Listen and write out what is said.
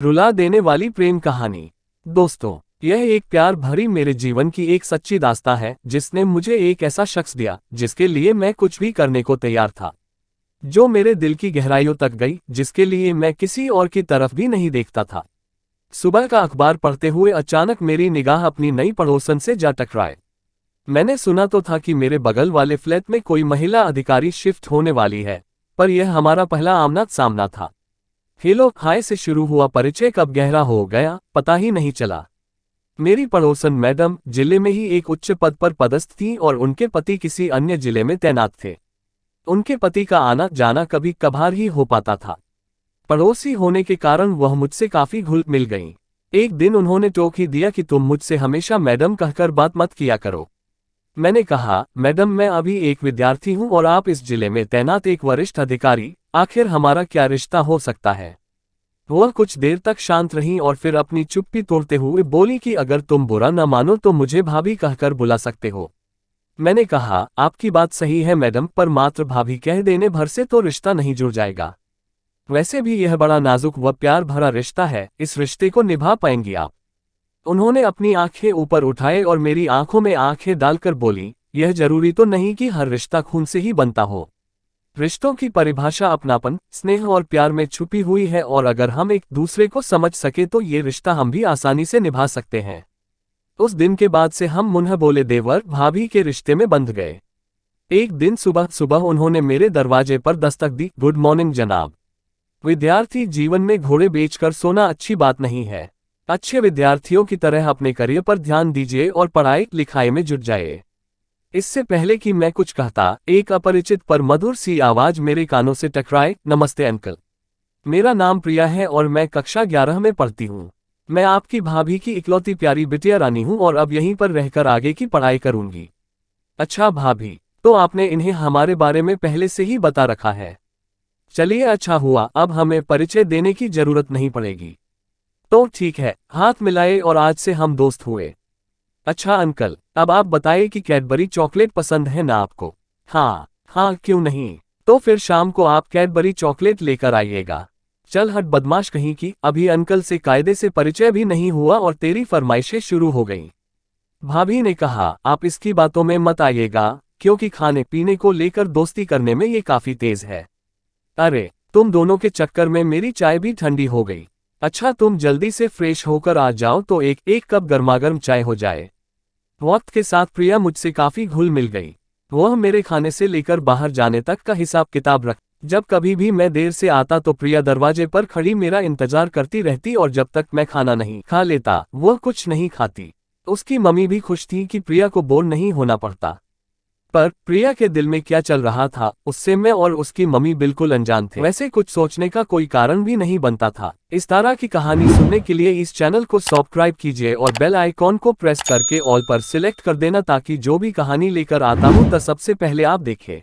रुला देने वाली प्रेम कहानी। दोस्तों, यह एक प्यार भरी मेरे जीवन की एक सच्ची दास्तां है जिसने मुझे एक ऐसा शख्स दिया जिसके लिए मैं कुछ भी करने को तैयार था, जो मेरे दिल की गहराइयों तक गई, जिसके लिए मैं किसी और की तरफ भी नहीं देखता था। सुबह का अखबार पढ़ते हुए अचानक मेरी निगाह अपनी नई पड़ोसन से जा टकराए। मैंने सुना तो था कि मेरे बगल वाले फ्लैट में कोई महिला अधिकारी शिफ्ट होने वाली है, पर यह हमारा पहला आमना सामना था। हेलो हाय से शुरू हुआ परिचय कब गहरा हो गया पता ही नहीं चला। मेरी पड़ोसन मैडम जिले में ही एक उच्च पद पर पदस्थ थी और उनके पति किसी अन्य जिले में तैनात थे। उनके पति का आना जाना कभी कभार ही हो पाता था। पड़ोसी होने के कारण वह मुझसे काफी घुल मिल गईं। एक दिन उन्होंने टोक ही दिया कि तुम मुझसे हमेशा मैडम कहकर बात मत किया करो। मैंने कहा, मैडम मैं अभी एक विद्यार्थी हूं और आप इस जिले में तैनात एक वरिष्ठ अधिकारी, आखिर हमारा क्या रिश्ता हो सकता है। वह कुछ देर तक शांत रहीं और फिर अपनी चुप्पी तोड़ते हुए बोली कि अगर तुम बुरा न मानो तो मुझे भाभी कहकर बुला सकते हो। मैंने कहा, आपकी बात सही है मैडम, पर मात्र भाभी कह देने भर से तो रिश्ता नहीं जुड़ जाएगा। वैसे भी यह बड़ा नाजुक व प्यार भरा रिश्ता है, इस रिश्ते को निभा पाएंगी आप। उन्होंने अपनी आंखें ऊपर उठाए और मेरी आंखों में आंखें डालकर बोली, यह जरूरी तो नहीं कि हर रिश्ता खून से ही बनता हो। रिश्तों की परिभाषा अपनापन, स्नेह और प्यार में छुपी हुई है और अगर हम एक दूसरे को समझ सके तो ये रिश्ता हम भी आसानी से निभा सकते हैं। उस दिन के बाद से हम मुन्ह बोले देवर भाभी के रिश्ते में बंध गए। एक दिन सुबह सुबह उन्होंने मेरे दरवाजे पर दस्तक दी। गुड मॉर्निंग जनाब। विद्यार्थी जीवन में घोड़े बेचकर सोना अच्छी बात नहीं है। अच्छे विद्यार्थियों की तरह अपने करियर पर ध्यान दीजिए और पढ़ाई लिखाई में जुट जाइए। इससे पहले कि मैं कुछ कहता, एक अपरिचित पर मधुर सी आवाज मेरे कानों से टकराए। नमस्ते अंकल, मेरा नाम प्रिया है और मैं कक्षा 11 में पढ़ती हूँ। मैं आपकी भाभी की इकलौती प्यारी बिटिया रानी हूँ और अब यहीं पर रहकर आगे की पढ़ाई करूंगी। अच्छा भाभी, तो आपने इन्हें हमारे बारे में पहले से ही बता रखा है। चलिए अच्छा हुआ, अब हमें परिचय देने की जरूरत नहीं पड़ेगी। तो ठीक है, हाथ मिलाए और आज से हम दोस्त हुए। अच्छा अंकल, अब आप बताइए कि कैडबरी चॉकलेट पसंद है ना आपको। हाँ हाँ, क्यों नहीं। तो फिर शाम को आप कैडबरी चॉकलेट लेकर आइएगा। चल हट बदमाश कहीं की, अभी अंकल से कायदे से परिचय भी नहीं हुआ और तेरी फरमाइशें शुरू हो गईं। भाभी ने कहा, आप इसकी बातों में मत आइएगा, क्योंकि खाने पीने को लेकर दोस्ती करने में ये काफी तेज है। अरे तुम दोनों के चक्कर में मेरी चाय भी ठंडी हो गई। अच्छा तुम जल्दी से फ्रेश होकर आ जाओ तो एक कप गर्मागर्म चाय हो जाए। वक्त के साथ प्रिया मुझसे काफी घुल मिल गई। वह मेरे खाने से लेकर बाहर जाने तक का हिसाब किताब रख। जब कभी भी मैं देर से आता तो प्रिया दरवाजे पर खड़ी मेरा इंतजार करती रहती और जब तक मैं खाना नहीं खा लेता वह कुछ नहीं खाती। उसकी मम्मी भी खुश थी कि प्रिया को बोर नहीं होना पड़ता। पर प्रिया के दिल में क्या चल रहा था उससे मैं और उसकी मम्मी बिल्कुल अनजान थे। वैसे कुछ सोचने का कोई कारण भी नहीं बनता था। इस तरह की कहानी सुनने के लिए इस चैनल को सब्सक्राइब कीजिए और बेल आइकॉन को प्रेस करके ऑल पर सिलेक्ट कर देना ताकि जो भी कहानी लेकर आता हूँ तो सबसे पहले आप देखें।